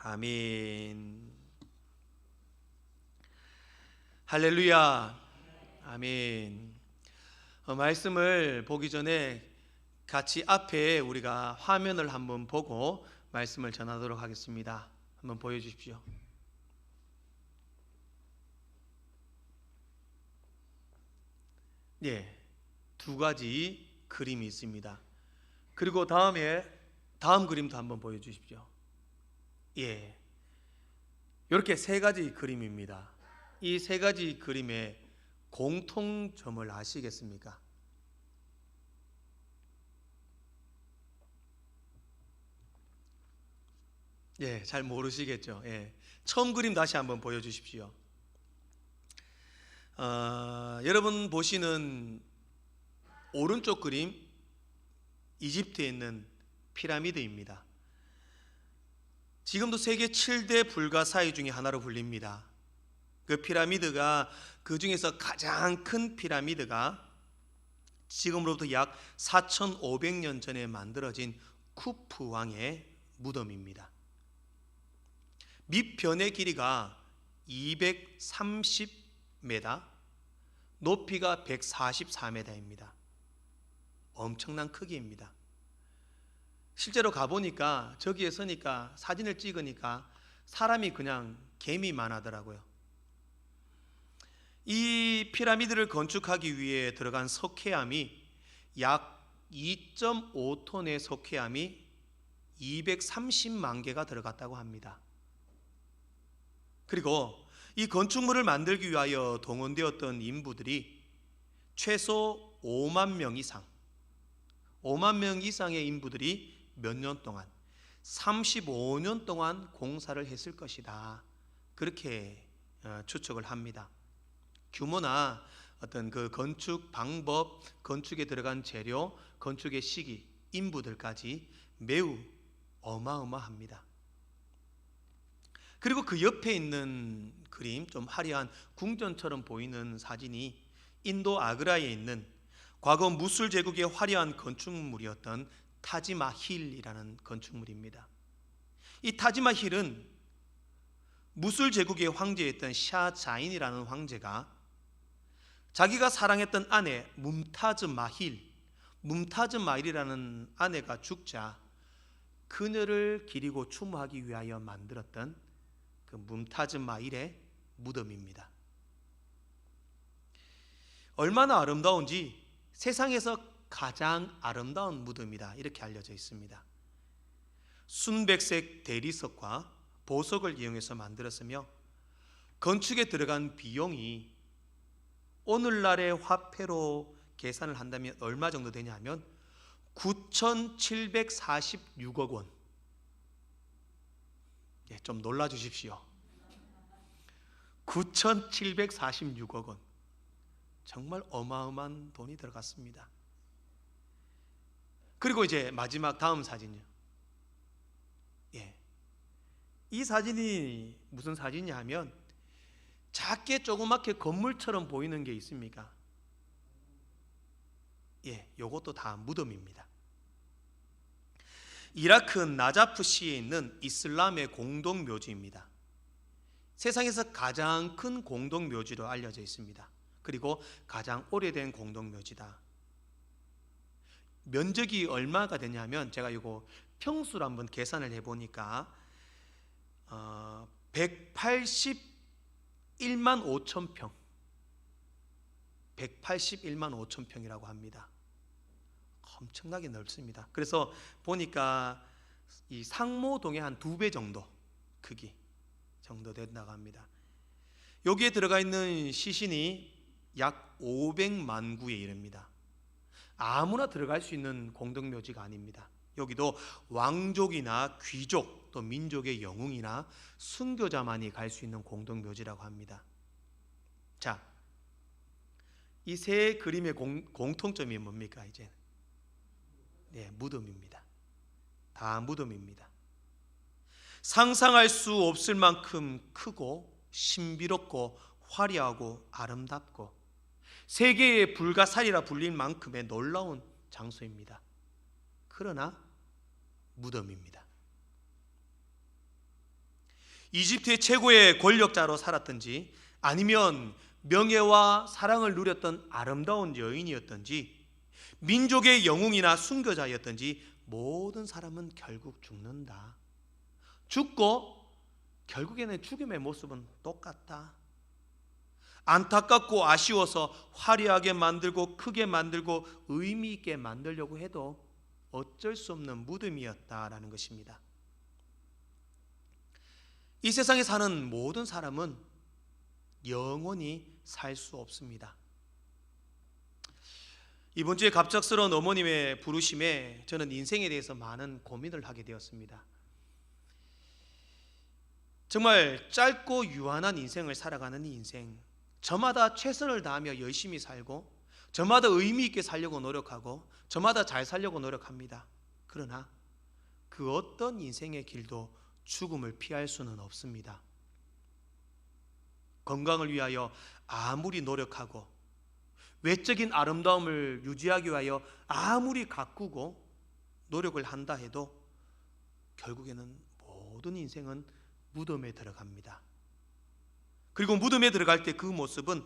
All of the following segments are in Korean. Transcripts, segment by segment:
아멘. 할렐루야. 아멘. 말씀을 보기 전에 같이 앞에 우리가 화면을 한번 보고 말씀을 전하도록 하겠습니다. 한번 보여주십시오. 예, 두 가지 그림이 있습니다. 그리고 다음 그림도 한번 보여주십시오. 예, 이렇게 세 가지 그림입니다. 이 세 가지 그림의 공통점을 아시겠습니까? 예, 잘 모르시겠죠. 예, 처음 그림 다시 한번 보여주십시오. 여러분 보시는 오른쪽 그림, 이집트에 있는 피라미드입니다. 지금도 세계 7대 불가사의 중에 하나로 불립니다. 그 피라미드가, 그 중에서 가장 큰 피라미드가 지금으로부터 약 4,500년 전에 만들어진 쿠프 왕의 무덤입니다. 밑변의 길이가 230m, 높이가 144m입니다. 엄청난 크기입니다. 실제로 가보니까 저기에 서니까 사진을 찍으니까 사람이 그냥 개미만 하더라고요. 이 피라미드를 건축하기 위해 들어간 석회암이 약 2.5톤의 석회암이 230만 개가 들어갔다고 합니다. 그리고 이 건축물을 만들기 위하여 동원되었던 인부들이 최소 5만 명 이상, 5만 명 이상의 인부들이 몇 년 동안, 35년 동안 공사를 했을 것이다, 그렇게 추측을 합니다. 규모나 어떤 그 건축 방법, 건축에 들어간 재료, 건축의 시기, 인부들까지 매우 어마어마합니다. 그리고 그 옆에 있는 그림, 좀 화려한 궁전처럼 보이는 사진이 인도 아그라에 있는 과거 무술 제국의 화려한 건축물이었던 타지마힐이라는 건축물입니다. 이 타지마힐은 무술 제국의 황제였던 샤자인이라는 황제가 자기가 사랑했던 아내 뭄타즈 마힐이라는 아내가 죽자 그녀를 기리고 추모하기 위하여 만들었던 그 뭄타즈 마힐의 무덤입니다. 얼마나 아름다운지 세상에서 가장 아름다운 무덤이다, 이렇게 알려져 있습니다. 순백색 대리석과 보석을 이용해서 만들었으며 건축에 들어간 비용이 오늘날의 화폐로 계산을 한다면 얼마 정도 되냐면 9,746억 원. 예, 좀 놀라 주십시오. 9,746억 원. 정말 어마어마한 돈이 들어갔습니다. 그리고 이제 마지막 다음 사진이요. 예, 이 사진이 무슨 사진이냐 하면 작게 조그맣게 건물처럼 보이는 게 있습니까? 예, 요것도 다 무덤입니다. 이라크 나자프시에 있는 이슬람의 공동묘지입니다. 세상에서 가장 큰 공동묘지로 알려져 있습니다. 그리고 가장 오래된 공동묘지다. 면적이 얼마가 되냐면 제가 이거 평수로 한번 계산을 해보니까 181만 5천 평, 181만 5천 평이라고 합니다. 엄청나게 넓습니다. 그래서 보니까 이 상모동의 한 2배 정도 크기 정도 된다고 합니다. 여기에 들어가 있는 시신이 약 500만 구에 이릅니다. 아무나 들어갈 수 있는 공동묘지가 아닙니다. 여기도 왕족이나 귀족, 또 민족의 영웅이나 순교자만이 갈 수 있는 공동묘지라고 합니다. 자, 이 세 그림의 공통점이 뭡니까? 이제 네, 무덤입니다. 다 무덤입니다. 상상할 수 없을 만큼 크고 신비롭고 화려하고 아름답고 세계의 불가사리라 불릴 만큼의 놀라운 장소입니다. 그러나 무덤입니다. 이집트의 최고의 권력자로 살았든지 아니면 명예와 사랑을 누렸던 아름다운 여인이었든지 민족의 영웅이나 순교자였든지 모든 사람은 결국 죽는다. 죽고 결국에는 죽음의 모습은 똑같다. 안타깝고 아쉬워서 화려하게 만들고 크게 만들고 의미 있게 만들려고 해도 어쩔 수 없는 무덤이었다라는 것입니다. 이 세상에 사는 모든 사람은 영원히 살 수 없습니다. 이번 주에 갑작스러운 어머님의 부르심에 저는 인생에 대해서 많은 고민을 하게 되었습니다. 정말 짧고 유한한 인생을 살아가는 이 인생, 저마다 최선을 다하며 열심히 살고 저마다 의미 있게 살려고 노력하고 저마다 잘 살려고 노력합니다. 그러나 그 어떤 인생의 길도 죽음을 피할 수는 없습니다. 건강을 위하여 아무리 노력하고 외적인 아름다움을 유지하기 위하여 아무리 가꾸고 노력을 한다 해도 결국에는 모든 인생은 무덤에 들어갑니다. 그리고 무덤에 들어갈 때 그 모습은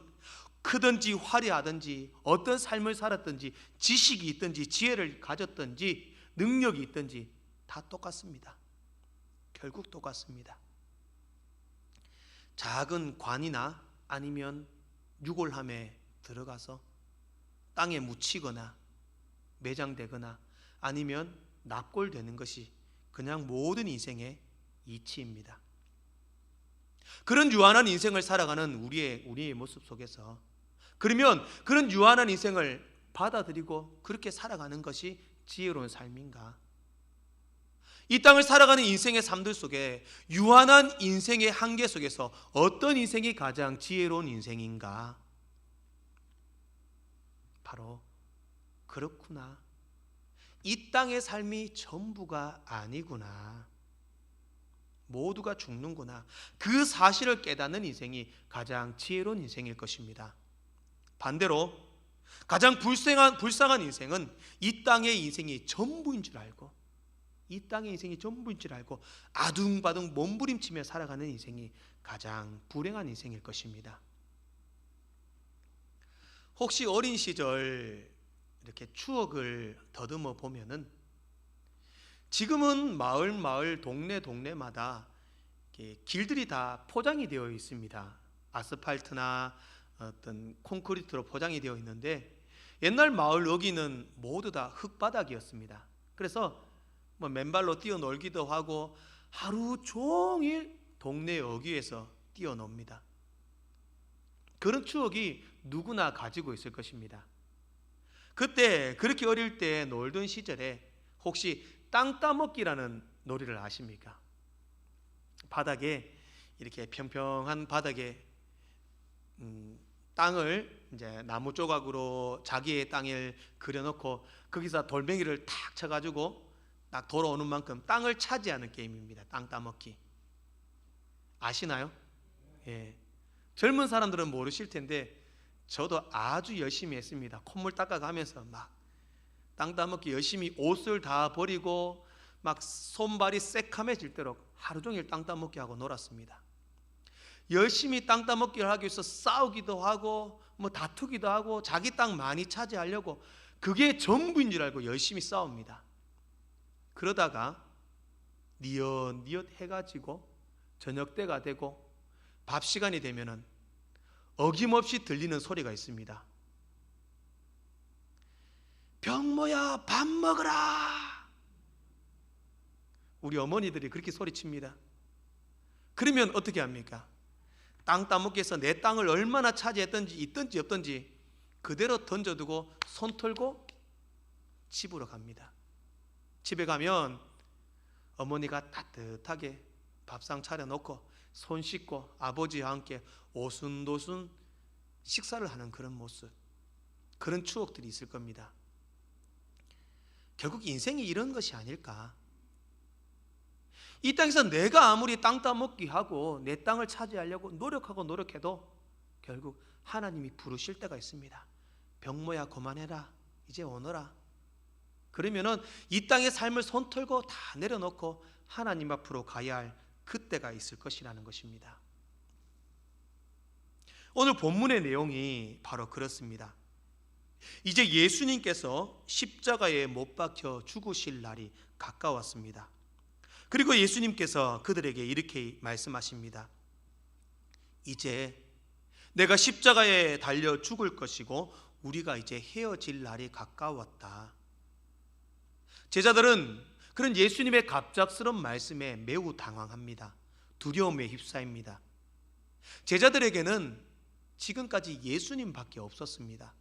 크든지 화려하든지 어떤 삶을 살았든지 지식이 있든지 지혜를 가졌든지 능력이 있든지 다 똑같습니다. 결국 똑같습니다. 작은 관이나 아니면 유골함에 들어가서 땅에 묻히거나 매장되거나 아니면 납골되는 것이 그냥 모든 인생의 이치입니다. 그런 유한한 인생을 살아가는 우리의 모습 속에서 그러면 그런 유한한 인생을 받아들이고 그렇게 살아가는 것이 지혜로운 삶인가? 이 땅을 살아가는 인생의 삶들 속에 유한한 인생의 한계 속에서 어떤 인생이 가장 지혜로운 인생인가? 바로 그렇구나. 이 땅의 삶이 전부가 아니구나. 모두가 죽는구나. 그 사실을 깨닫는 인생이 가장 지혜로운 인생일 것입니다. 반대로 가장 불쌍한 인생은 이 땅의 인생이 전부인 줄 알고 아둥바둥 몸부림치며 살아가는 인생이 가장 불행한 인생일 것입니다. 혹시 어린 시절 이렇게 추억을 더듬어 보면은 지금은 마을 동네마다 길들이 다 포장이 되어 있습니다. 아스팔트나 어떤 콘크리트로 포장이 되어 있는데 옛날 마을 어귀는 모두 다 흙바닥이었습니다. 그래서 맨발로 뛰어놀기도 하고 하루 종일 동네 어귀에서 뛰어놉니다. 그런 추억이 누구나 가지고 있을 것입니다. 그때 그렇게 어릴 때 놀던 시절에 혹시 땅 따먹기라는 놀이를 아십니까? 바닥에 이렇게 평평한 바닥에 땅을 이제 나무 조각으로 자기의 땅을 그려놓고 거기서 돌멩이를 탁 쳐가지고 딱 돌아오는 만큼 땅을 차지하는 게임입니다. 땅 따먹기 아시나요? 예. 젊은 사람들은 모르실 텐데 저도 아주 열심히 했습니다. 콧물 닦아가면서 막 땅 따먹기 열심히 옷을 다 버리고 막 손발이 새카매질도록 하루 종일 땅 따먹기 하고 놀았습니다. 열심히 땅 따먹기를 하기 위해서 싸우기도 하고 다투기도 하고 자기 땅 많이 차지하려고 그게 전부인 줄 알고 열심히 싸웁니다. 그러다가 니엇니엇 해가지고 저녁 때가 되고 밥 시간이 되면은 어김없이 들리는 소리가 있습니다. 병모야 밥 먹으라. 우리 어머니들이 그렇게 소리칩니다. 그러면 어떻게 합니까? 땅 따먹기 해서 내 땅을 얼마나 차지했든지 있든지 없든지 그대로 던져두고 손 털고 집으로 갑니다. 집에 가면 어머니가 따뜻하게 밥상 차려놓고 손 씻고 아버지와 함께 오순도순 식사를 하는 그런 모습, 그런 추억들이 있을 겁니다. 결국 인생이 이런 것이 아닐까? 이 땅에서 내가 아무리 땅 따먹기 하고 내 땅을 차지하려고 노력해도 결국 하나님이 부르실 때가 있습니다. 병모야 그만해라, 이제 오너라. 그러면은 이 땅의 삶을 손 털고 다 내려놓고 하나님 앞으로 가야 할 그때가 있을 것이라는 것입니다. 오늘 본문의 내용이 바로 그렇습니다. 이제 예수님께서 십자가에 못 박혀 죽으실 날이 가까웠습니다. 그리고 예수님께서 그들에게 이렇게 말씀하십니다. 이제 내가 십자가에 달려 죽을 것이고 우리가 이제 헤어질 날이 가까웠다. 제자들은 그런 예수님의 갑작스러운 말씀에 매우 당황합니다. 두려움에 휩싸입니다. 제자들에게는 지금까지 예수님밖에 없었습니다.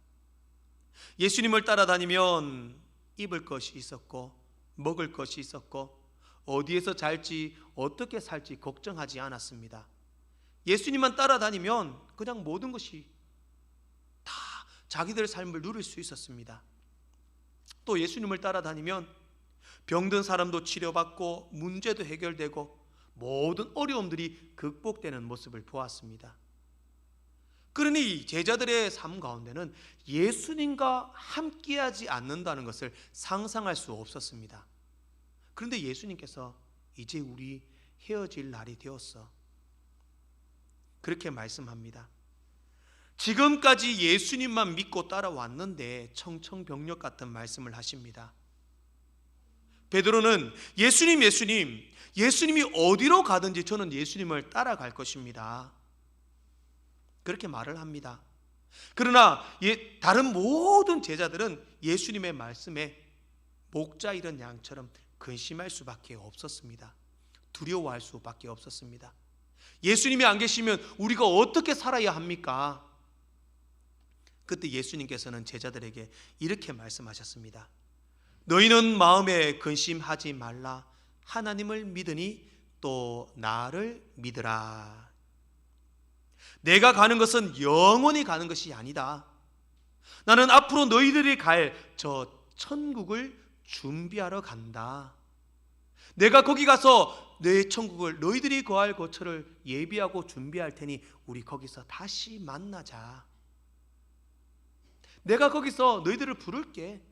예수님을 따라다니면 입을 것이 있었고 먹을 것이 있었고 어디에서 잘지 어떻게 살지 걱정하지 않았습니다. 예수님만 따라다니면 그냥 모든 것이 다 자기들의 삶을 누릴 수 있었습니다. 또 예수님을 따라다니면 병든 사람도 치료받고 문제도 해결되고 모든 어려움들이 극복되는 모습을 보았습니다. 그러니 제자들의 삶 가운데는 예수님과 함께하지 않는다는 것을 상상할 수 없었습니다. 그런데 예수님께서 이제 우리 헤어질 날이 되었어. 그렇게 말씀합니다. 지금까지 예수님만 믿고 따라왔는데 청천벽력 같은 말씀을 하십니다. 베드로는 예수님이 어디로 가든지 저는 예수님을 따라갈 것입니다. 그렇게 말을 합니다. 그러나 다른 모든 제자들은 예수님의 말씀에 목자 이런 양처럼 근심할 수밖에 없었습니다. 두려워할 수밖에 없었습니다. 예수님이 안 계시면 우리가 어떻게 살아야 합니까? 그때 예수님께서는 제자들에게 이렇게 말씀하셨습니다. 너희는 마음에 근심하지 말라. 하나님을 믿으니 또 나를 믿으라. 내가 가는 것은 영원히 가는 것이 아니다. 나는 앞으로 너희들이 갈 저 천국을 준비하러 간다. 내가 거기 가서 내 천국을 너희들이 거할 거처를 예비하고 준비할 테니 우리 거기서 다시 만나자. 내가 거기서 너희들을 부를게.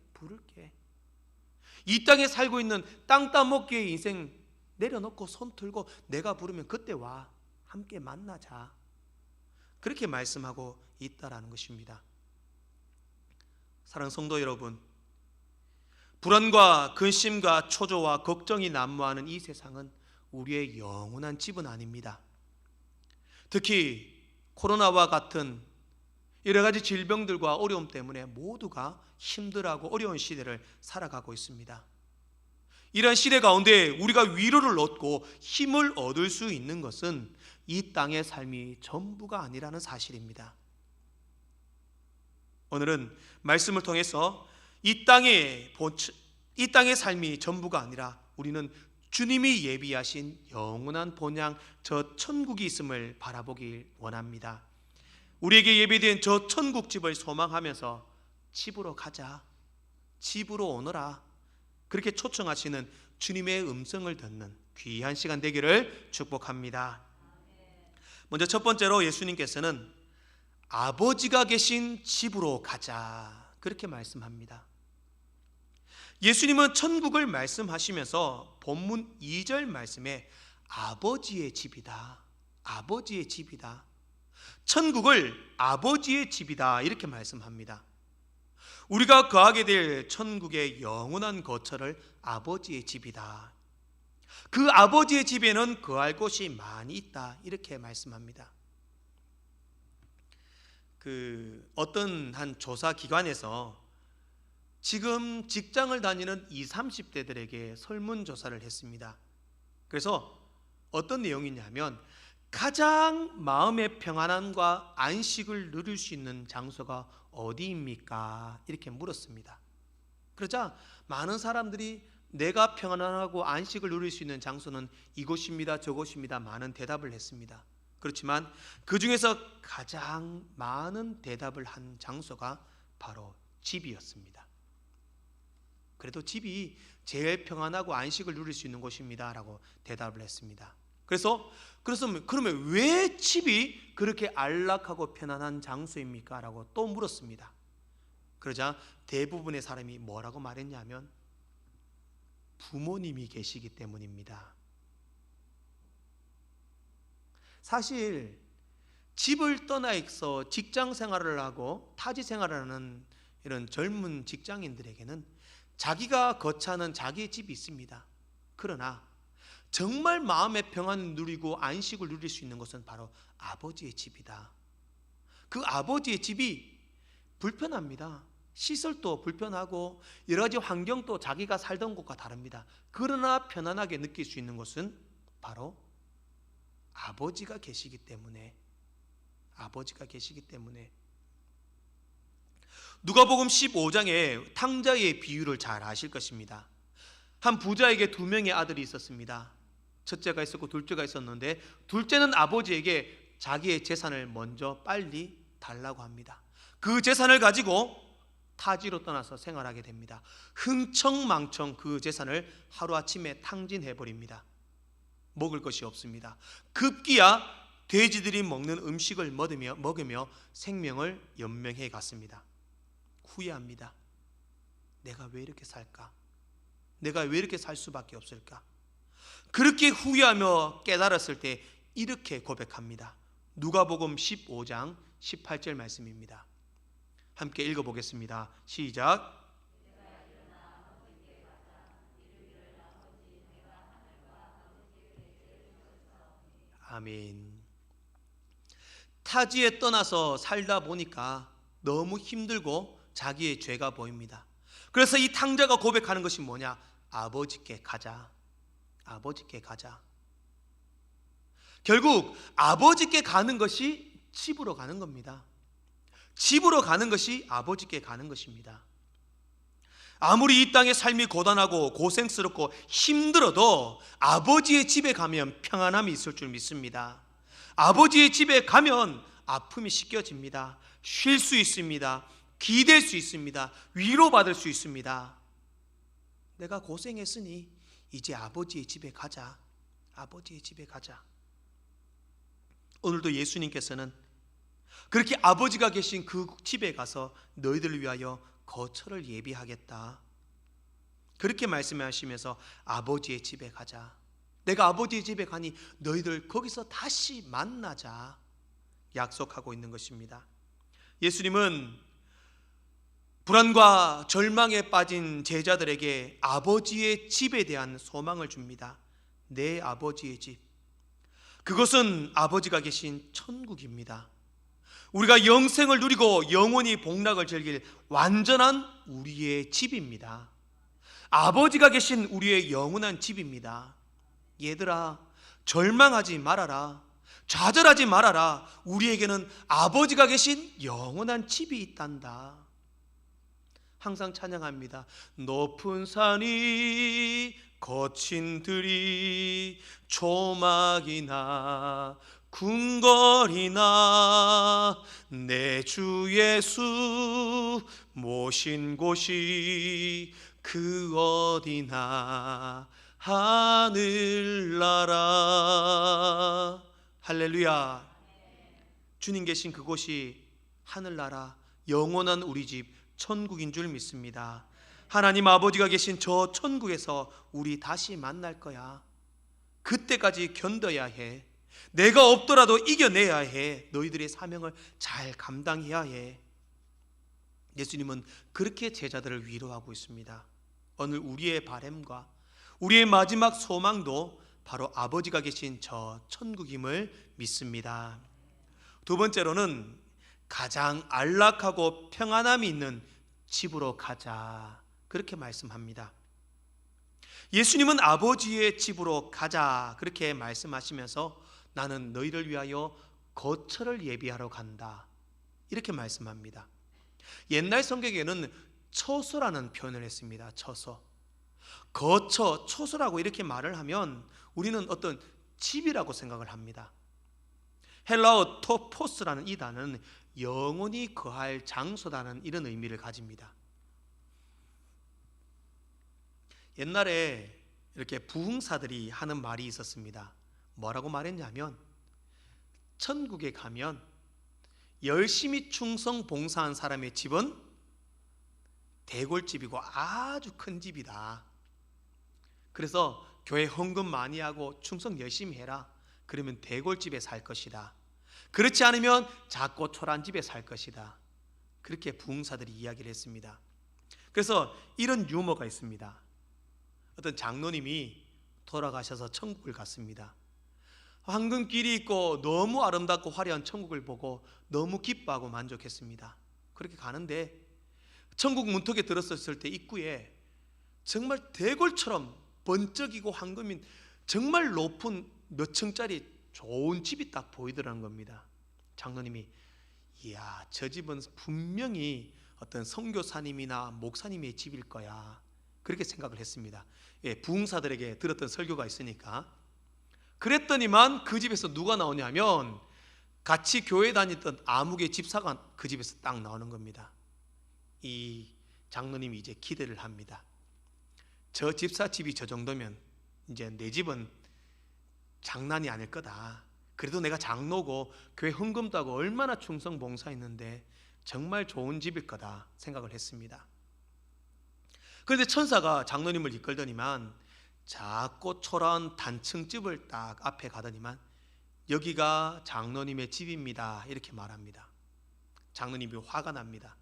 이 땅에 살고 있는 땅 따먹기의 인생 내려놓고 손 들고 내가 부르면 그때 와. 함께 만나자. 그렇게 말씀하고 있다라는 것입니다. 사랑하는 성도 여러분, 불안과 근심과 초조와 걱정이 난무하는 이 세상은 우리의 영원한 집은 아닙니다. 특히 코로나와 같은 여러 가지 질병들과 어려움 때문에 모두가 힘들어하고 어려운 시대를 살아가고 있습니다. 이런 시대 가운데 우리가 위로를 얻고 힘을 얻을 수 있는 것은 이 땅의 삶이 전부가 아니라는 사실입니다. 오늘은 말씀을 통해서 이 땅의 삶이 전부가 아니라 우리는 주님이 예비하신 영원한 본향 저 천국이 있음을 바라보길 원합니다. 우리에게 예비된 저 천국집을 소망하면서 집으로 가자, 집으로 오너라, 그렇게 초청하시는 주님의 음성을 듣는 귀한 시간 되기를 축복합니다. 먼저 첫 번째로 예수님께서는 아버지가 계신 집으로 가자, 그렇게 말씀합니다. 예수님은 천국을 말씀하시면서 본문 2절 말씀에 아버지의 집이다, 아버지의 집이다, 천국을 아버지의 집이다, 이렇게 말씀합니다. 우리가 거하게 될 천국의 영원한 거처를 아버지의 집이다. 그 아버지의 집에는 거할 곳이 많이 있다, 이렇게 말씀합니다. 어떤 한 조사기관에서 지금 직장을 다니는 20, 30대들에게 설문조사를 했습니다. 그래서 어떤 내용이냐면 가장 마음의 평안함과 안식을 누릴 수 있는 장소가 어디입니까? 이렇게 물었습니다. 그러자 많은 사람들이 내가 평안하고 안식을 누릴 수 있는 장소는 이곳입니다, 저곳입니다, 많은 대답을 했습니다. 그렇지만 그 중에서 가장 많은 대답을 한 장소가 바로 집이었습니다. 그래도 집이 제일 평안하고 안식을 누릴 수 있는 곳입니다 라고 대답을 했습니다. 그러면 왜 집이 그렇게 안락하고 편안한 장소입니까? 라고 또 물었습니다. 그러자 대부분의 사람이 뭐라고 말했냐면 부모님이 계시기 때문입니다. 사실 집을 떠나 있어 직장 생활을 하고 타지 생활을 하는 이런 젊은 직장인들에게는 자기가 거처하는 자기의 집이 있습니다. 그러나 정말 마음의 평안을 누리고 안식을 누릴 수 있는 것은 바로 아버지의 집이다. 그 아버지의 집이 불편합니다. 시설도 불편하고 여러 가지 환경도 자기가 살던 곳과 다릅니다. 그러나 편안하게 느낄 수 있는 것은 바로 아버지가 계시기 때문에, 누가복음 15장에 탕자의 비유를 잘 아실 것입니다. 한 부자에게 두 명의 아들이 있었습니다. 첫째가 있었고 둘째가 있었는데, 둘째는 아버지에게 자기의 재산을 먼저 빨리 달라고 합니다. 그 재산을 가지고 타지로 떠나서 생활하게 됩니다. 흥청망청 그 재산을 하루아침에 탕진해버립니다. 먹을 것이 없습니다. 급기야 돼지들이 먹는 음식을 먹으며 생명을 연명해 갔습니다. 후회합니다. 내가 왜 이렇게 살까? 내가 왜 이렇게 살 수밖에 없을까? 그렇게 후회하며 깨달았을 때 이렇게 고백합니다. 누가복음 15장 18절 말씀입니다. 함께 읽어보겠습니다. 시작. 아멘. 타지에 떠나서 살다 보니까 너무 힘들고 자기의 죄가 보입니다. 그래서 이 탕자가 고백하는 것이 뭐냐? 아버지께 가자. 아버지께 가자. 결국 아버지께 가는 것이 집으로 가는 겁니다. 집으로 가는 것이 아버지께 가는 것입니다. 아무리 이 땅의 삶이 고단하고 고생스럽고 힘들어도 아버지의 집에 가면 평안함이 있을 줄 믿습니다. 아버지의 집에 가면 아픔이 씻겨집니다. 쉴 수 있습니다. 기댈 수 있습니다. 위로받을 수 있습니다. 내가 고생했으니 이제 아버지의 집에 가자. 아버지의 집에 가자. 오늘도 예수님께서는 그렇게 아버지가 계신 그 집에 가서 너희들을 위하여 거처를 예비하겠다, 그렇게 말씀하시면서 아버지의 집에 가자. 내가 아버지의 집에 가니 너희들 거기서 다시 만나자 약속하고 있는 것입니다. 예수님은 불안과 절망에 빠진 제자들에게 아버지의 집에 대한 소망을 줍니다. 내 아버지의 집, 그것은 아버지가 계신 천국입니다. 우리가 영생을 누리고 영원히 복락을 즐길 완전한 우리의 집입니다. 아버지가 계신 우리의 영원한 집입니다. 얘들아, 절망하지 말아라. 좌절하지 말아라. 우리에게는 아버지가 계신 영원한 집이 있단다. 항상 찬양합니다. 높은 산이 거친 들이 조막이나 궁궐이나 내 주 예수 모신 곳이 그 어디나 하늘나라. 할렐루야. 주님 계신 그곳이 하늘나라, 영원한 우리 집 천국인 줄 믿습니다. 하나님 아버지가 계신 저 천국에서 우리 다시 만날 거야. 그때까지 견뎌야 해. 내가 없더라도 이겨내야 해. 너희들의 사명을 잘 감당해야 해. 예수님은 그렇게 제자들을 위로하고 있습니다. 오늘 우리의 바람과 우리의 마지막 소망도 바로 아버지가 계신 저 천국임을 믿습니다. 두 번째로는 가장 안락하고 평안함이 있는 집으로 가자, 그렇게 말씀합니다. 예수님은 아버지의 집으로 가자 그렇게 말씀하시면서 나는 너희를 위하여 거처를 예비하러 간다, 이렇게 말씀합니다. 옛날 성경에는 처소라는 표현을 했습니다. 처소, 거처, 처소라고 이렇게 말을 하면 우리는 어떤 집이라고 생각을 합니다. 헬라어 토포스라는 이 단어는 영원히 거할 장소라는 이런 의미를 가집니다. 옛날에 이렇게 부흥사들이 하는 말이 있었습니다. 뭐라고 말했냐면, 천국에 가면 열심히 충성 봉사한 사람의 집은 대골집이고 아주 큰 집이다. 그래서 교회 헌금 많이 하고 충성 열심히 해라. 그러면 대골집에 살 것이다. 그렇지 않으면 작고 초라한 집에 살 것이다. 그렇게 부흥사들이 이야기를 했습니다. 그래서 이런 유머가 있습니다. 어떤 장로님이 돌아가셔서 천국을 갔습니다. 황금길이 있고 너무 아름답고 화려한 천국을 보고 너무 기뻐하고 만족했습니다. 그렇게 가는데 천국 문턱에 들었을 때 입구에 정말 대골처럼 번쩍이고 황금인 정말 높은 몇 층짜리 좋은 집이 딱 보이더라는 겁니다. 장로님이 이야, 저 집은 분명히 어떤 선교사님이나 목사님의 집일 거야, 그렇게 생각을 했습니다. 부흥사들에게 들었던 설교가 있으니까. 그랬더니만 그 집에서 누가 나오냐면 같이 교회 다녔던 아무개 집사가 그 집에서 딱 나오는 겁니다. 이 장로님이 이제 기대를 합니다. 저 집사 집이 저 정도면 이제 내 집은 장난이 아닐 거다. 그래도 내가 장로고 교회 헌금도 하고 얼마나 충성 봉사했는데 정말 좋은 집일 거다 생각을 했습니다. 그런데 천사가 장로님을 이끌더니만 작고 초라한 단층집을 딱 앞에 가더니만 여기가 장로님의 집입니다 이렇게 말합니다. 장로님이 화가 납니다.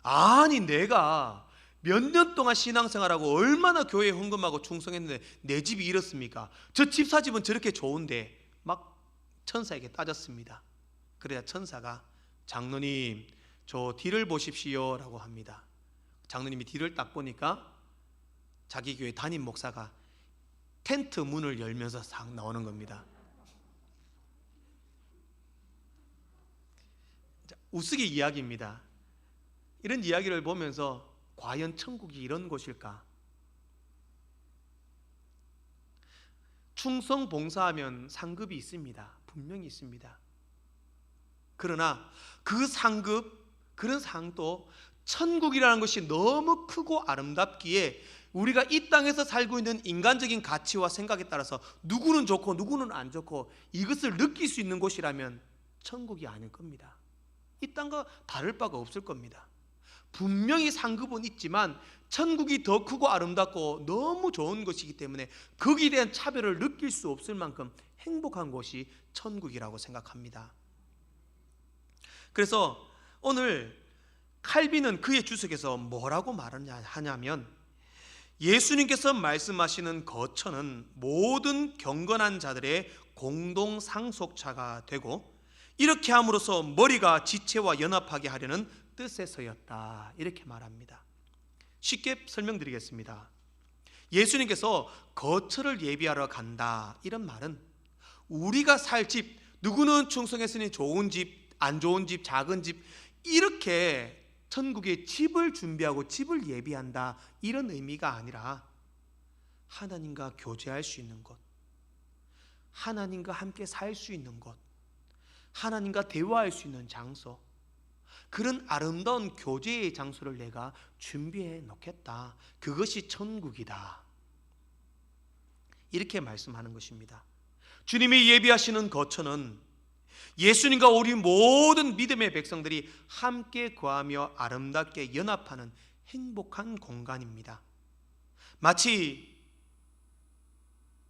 아니, 내가 몇 년 동안 신앙생활하고 얼마나 교회에 헌금하고 충성했는데 내 집이 이렇습니까? 저 집사집은 저렇게 좋은데, 막 천사에게 따졌습니다. 그래야 천사가 장로님, 저 뒤를 보십시오 라고 합니다. 장로님이 뒤를 딱 보니까 자기 교회 담임 목사가 텐트 문을 열면서 싹 나오는 겁니다. 우스개 이야기입니다. 이런 이야기를 보면서 과연 천국이 이런 곳일까? 충성 봉사하면 상급이 있습니다. 분명히 있습니다. 그러나 그 상급, 그런 상도 천국이라는 것이 너무 크고 아름답기에 우리가 이 땅에서 살고 있는 인간적인 가치와 생각에 따라서 누구는 좋고 누구는 안 좋고 이것을 느낄 수 있는 곳이라면 천국이 아닐 겁니다. 이 땅과 다를 바가 없을 겁니다. 분명히 상급은 있지만 천국이 더 크고 아름답고 너무 좋은 것이기 때문에 거기에 대한 차별을 느낄 수 없을 만큼 행복한 곳이 천국이라고 생각합니다. 그래서 오늘 칼빈은 그의 주석에서 뭐라고 말하냐면, 예수님께서 말씀하시는 거처는 모든 경건한 자들의 공동 상속차가 되고 이렇게 함으로써 머리가 지체와 연합하게 하려는 뜻에서였다 이렇게 말합니다. 쉽게 설명드리겠습니다. 예수님께서 거처를 예비하러 간다 이런 말은 우리가 살 집, 누구는 충성했으니 좋은 집, 안 좋은 집, 작은 집, 이렇게 천국에 집을 준비하고 집을 예비한다 이런 의미가 아니라 하나님과 교제할 수 있는 곳, 하나님과 함께 살 수 있는 곳, 하나님과 대화할 수 있는 장소, 그런 아름다운 교제의 장소를 내가 준비해 놓겠다. 그것이 천국이다. 이렇게 말씀하는 것입니다. 주님이 예비하시는 거처는 예수님과 우리 모든 믿음의 백성들이 함께 거하며 아름답게 연합하는 행복한 공간입니다. 마치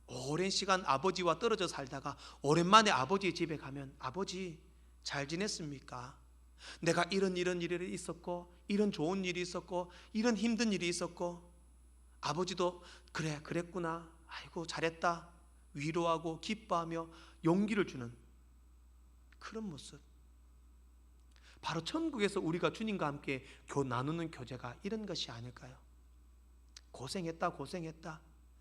오랜 시간 아버지와 떨어져 살다가 오랜만에 아버지 집에 가면, 아버지 잘 지냈습니까? 내가 이런 일이 있었고, 이런 좋은 일이 있었고, 이런 힘든 일이 있었고, 아버지도 그래 그랬구나, 아이고 잘했다 위로하고 기뻐하며 용기를 주는 그런 모습, 바로 천국에서 우리가 주님과 함께 나누는 교제가 이런 것이 아닐까요? 고생했다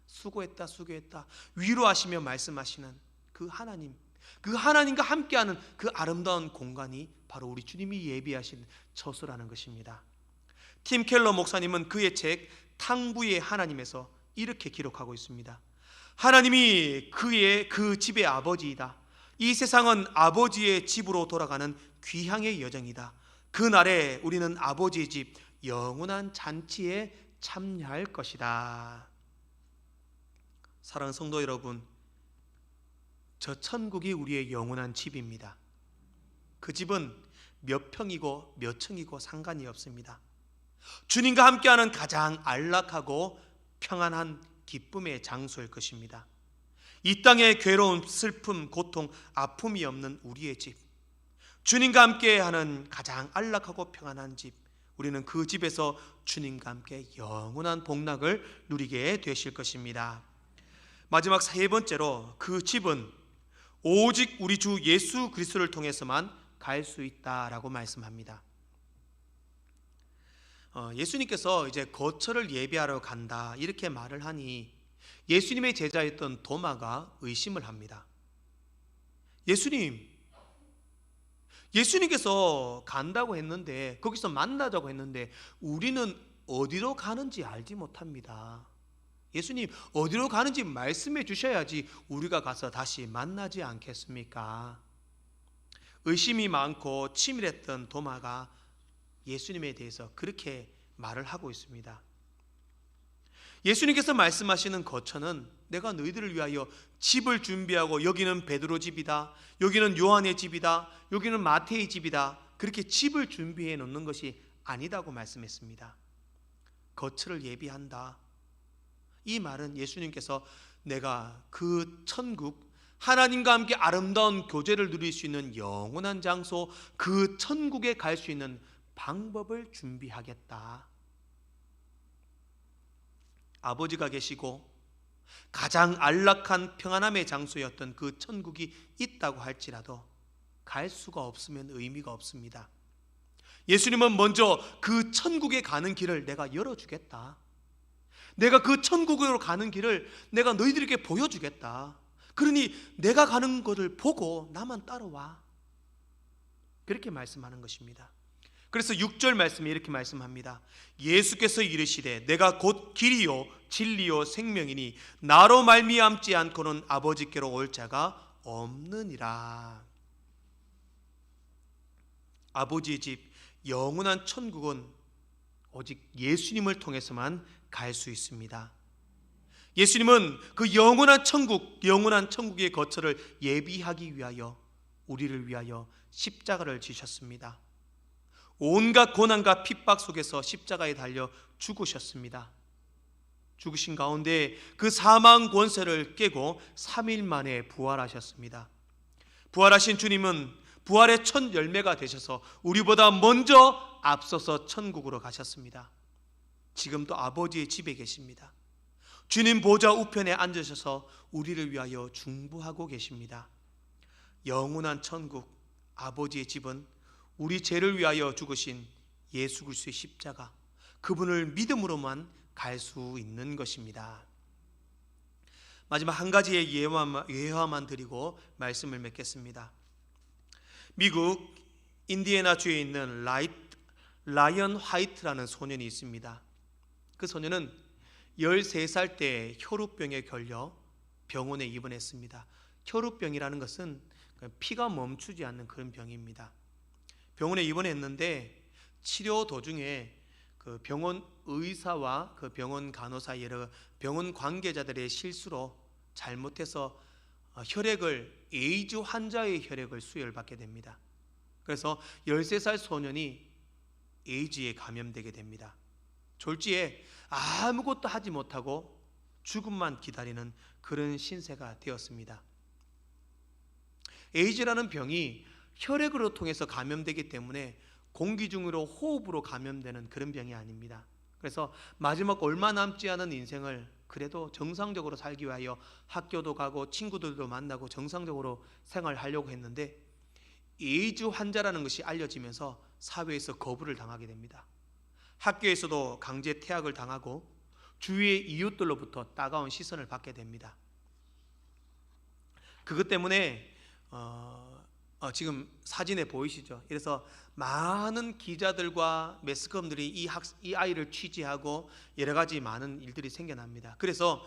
수고했다 위로하시며 말씀하시는 그 하나님, 그 하나님과 함께하는 그 아름다운 공간이 바로 우리 주님이 예비하신 처소라는 것입니다. 팀 켈러 목사님은 그의 책 탕부의 하나님에서 이렇게 기록하고 있습니다. 하나님이 그 집의 아버지이다. 이 세상은 아버지의 집으로 돌아가는 귀향의 여정이다. 그날에 우리는 아버지의 집 영원한 잔치에 참여할 것이다. 사랑하는 성도 여러분, 저 천국이 우리의 영원한 집입니다. 그 집은 몇 평이고 몇 층이고 상관이 없습니다. 주님과 함께하는 가장 안락하고 평안한 기쁨의 장소일 것입니다. 이 땅에 괴로움, 슬픔, 고통, 아픔이 없는 우리의 집, 주님과 함께하는 가장 안락하고 평안한 집, 우리는 그 집에서 주님과 함께 영원한 복락을 누리게 되실 것입니다. 마지막 세 번째로, 그 집은 오직 우리 주 예수 그리스도를 통해서만 갈 수 있다라고 말씀합니다. 예수님께서 이제 거처를 예비하러 간다 이렇게 말을 하니 예수님의 제자였던 도마가 의심을 합니다. 예수님께서 간다고 했는데, 거기서 만나자고 했는데 우리는 어디로 가는지 알지 못합니다. 예수님 어디로 가는지 말씀해 주셔야지 우리가 가서 다시 만나지 않겠습니까? 의심이 많고 치밀했던 도마가 예수님에 대해서 그렇게 말을 하고 있습니다. 예수님께서 말씀하시는 거처는 내가 너희들을 위하여 집을 준비하고, 여기는 베드로 집이다, 여기는 요한의 집이다, 여기는 마태의 집이다, 그렇게 집을 준비해 놓는 것이 아니다고 말씀했습니다. 거처를 예비한다, 이 말은 예수님께서 내가 그 천국, 하나님과 함께 아름다운 교제를 누릴 수 있는 영원한 장소, 그 천국에 갈 수 있는 방법을 준비하겠다. 아버지가 계시고 가장 안락한 평안함의 장소였던 그 천국이 있다고 할지라도 갈 수가 없으면 의미가 없습니다. 예수님은 먼저 그 천국에 가는 길을 내가 열어주겠다, 내가 그 천국으로 가는 길을 내가 너희들에게 보여주겠다, 그러니 내가 가는 것을 보고 나만 따라와, 그렇게 말씀하는 것입니다. 그래서 6절 말씀에 이렇게 말씀합니다. 예수께서 이르시되 내가 곧 길이요 진리요 생명이니 나로 말미암지 않고는 아버지께로 올 자가 없느니라. 아버지의 집, 영원한 천국은 오직 예수님을 통해서만 갈 수 있습니다. 예수님은 그 영원한 천국, 영원한 천국의 거처를 예비하기 위하여 우리를 위하여 십자가를 지셨습니다. 온갖 고난과 핍박 속에서 십자가에 달려 죽으셨습니다. 죽으신 가운데 그 사망 권세를 깨고 3일 만에 부활하셨습니다. 부활하신 주님은 부활의 첫 열매가 되셔서 우리보다 먼저 앞서서 천국으로 가셨습니다. 지금도 아버지의 집에 계십니다. 주님 보좌 우편에 앉으셔서 우리를 위하여 중보하고 계십니다. 영원한 천국, 아버지의 집은 우리 죄를 위하여 죽으신 예수 그리스도의 십자가, 그분을 믿음으로만 갈 수 있는 것입니다. 마지막 한 가지의 예화만 드리고 말씀을 맺겠습니다. 미국 인디애나주에 있는 라이언 화이트라는 소년이 있습니다. 그 소년은 13살 때 혈우병에 걸려 병원에 입원했습니다. 혈우병이라는 것은 피가 멈추지 않는 그런 병입니다. 병원에 입원했는데 치료 도중에 그 병원 의사와 그 병원 간호사, 여러 병원 관계자들의 실수로 잘못해서 에이즈 환자의 혈액을 수혈받게 됩니다. 그래서 13살 소년이 에이즈에 감염되게 됩니다. 졸지에 아무것도 하지 못하고 죽음만 기다리는 그런 신세가 되었습니다. 에이즈라는 병이 혈액으로 통해서 감염되기 때문에 공기 중으로 호흡으로 감염되는 그런 병이 아닙니다. 그래서 마지막 얼마 남지 않은 인생을 그래도 정상적으로 살기 위하여 학교도 가고 친구들도 만나고 정상적으로 생활하려고 했는데 에이즈 환자라는 것이 알려지면서 사회에서 거부를 당하게 됩니다. 학교에서도 강제 퇴학을 당하고 주위의 이웃들로부터 따가운 시선을 받게 됩니다. 그것 때문에 지금 사진에 보이시죠? 그래서 많은 기자들과 매스컴들이 이 아이를 취재하고 여러 가지 많은 일들이 생겨납니다. 그래서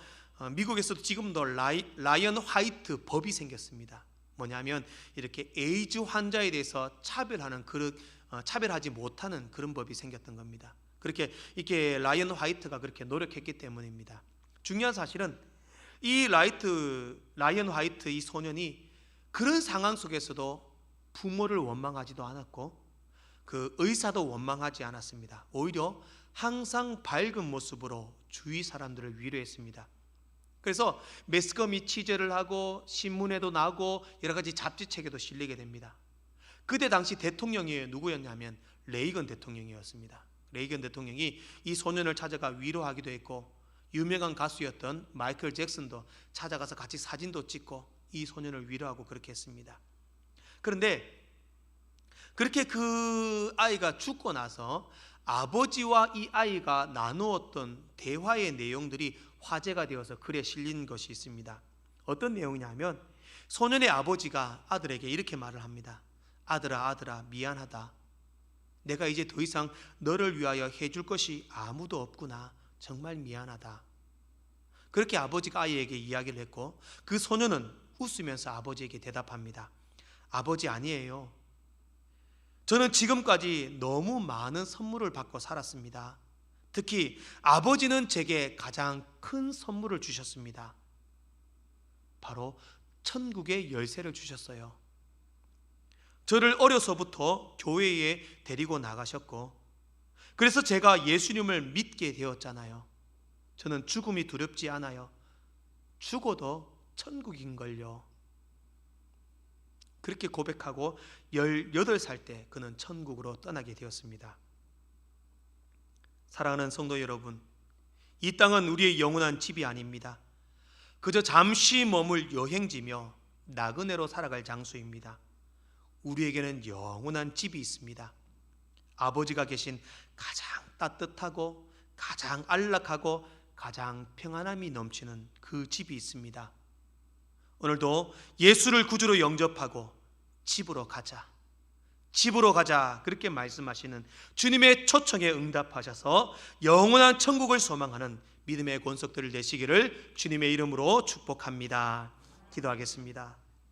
미국에서도 지금도 라이언 화이트 법이 생겼습니다. 뭐냐면 이렇게 에이즈 환자에 대해서 차별하지 못하는 그런 법이 생겼던 겁니다. 그렇게 이렇게 라이언 화이트가 그렇게 노력했기 때문입니다. 중요한 사실은 이 라이언 화이트 이 소년이 그런 상황 속에서도 부모를 원망하지도 않았고 그 의사도 원망하지 않았습니다. 오히려 항상 밝은 모습으로 주위 사람들을 위로했습니다. 그래서 매스컴이 취재를 하고 신문에도 나고 여러 가지 잡지책에도 실리게 됩니다. 그때 당시 대통령이 누구였냐면 레이건 대통령이었습니다. 레이건 대통령이 이 소년을 찾아가 위로하기도 했고, 유명한 가수였던 마이클 잭슨도 찾아가서 같이 사진도 찍고 이 소년을 위로하고 그렇게 했습니다. 그런데 그렇게 그 아이가 죽고 나서 아버지와 이 아이가 나누었던 대화의 내용들이 화제가 되어서 글에 실린 것이 있습니다. 어떤 내용이냐면 소년의 아버지가 아들에게 이렇게 말을 합니다. 아들아, 아들아, 미안하다. 내가 이제 더 이상 너를 위하여 해줄 것이 아무도 없구나. 정말 미안하다. 그렇게 아버지가 아이에게 이야기를 했고, 그 소년은 웃으면서 아버지에게 대답합니다. 아버지, 아니에요. 저는 지금까지 너무 많은 선물을 받고 살았습니다. 특히 아버지는 제게 가장 큰 선물을 주셨습니다. 바로 천국의 열쇠를 주셨어요. 저를 어려서부터 교회에 데리고 나가셨고, 그래서 제가 예수님을 믿게 되었잖아요. 저는 죽음이 두렵지 않아요. 죽어도 천국인걸요. 그렇게 고백하고 18살 때 그는 천국으로 떠나게 되었습니다. 사랑하는 성도 여러분, 이 땅은 우리의 영원한 집이 아닙니다. 그저 잠시 머물 여행지며 나그네로 살아갈 장소입니다. 우리에게는 영원한 집이 있습니다. 아버지가 계신 가장 따뜻하고 가장 안락하고 가장 평안함이 넘치는 그 집이 있습니다. 오늘도 예수를 구주로 영접하고 집으로 가자, 집으로 가자, 그렇게 말씀하시는 주님의 초청에 응답하셔서 영원한 천국을 소망하는 믿음의 권속들을 되시기를 주님의 이름으로 축복합니다. 기도하겠습니다.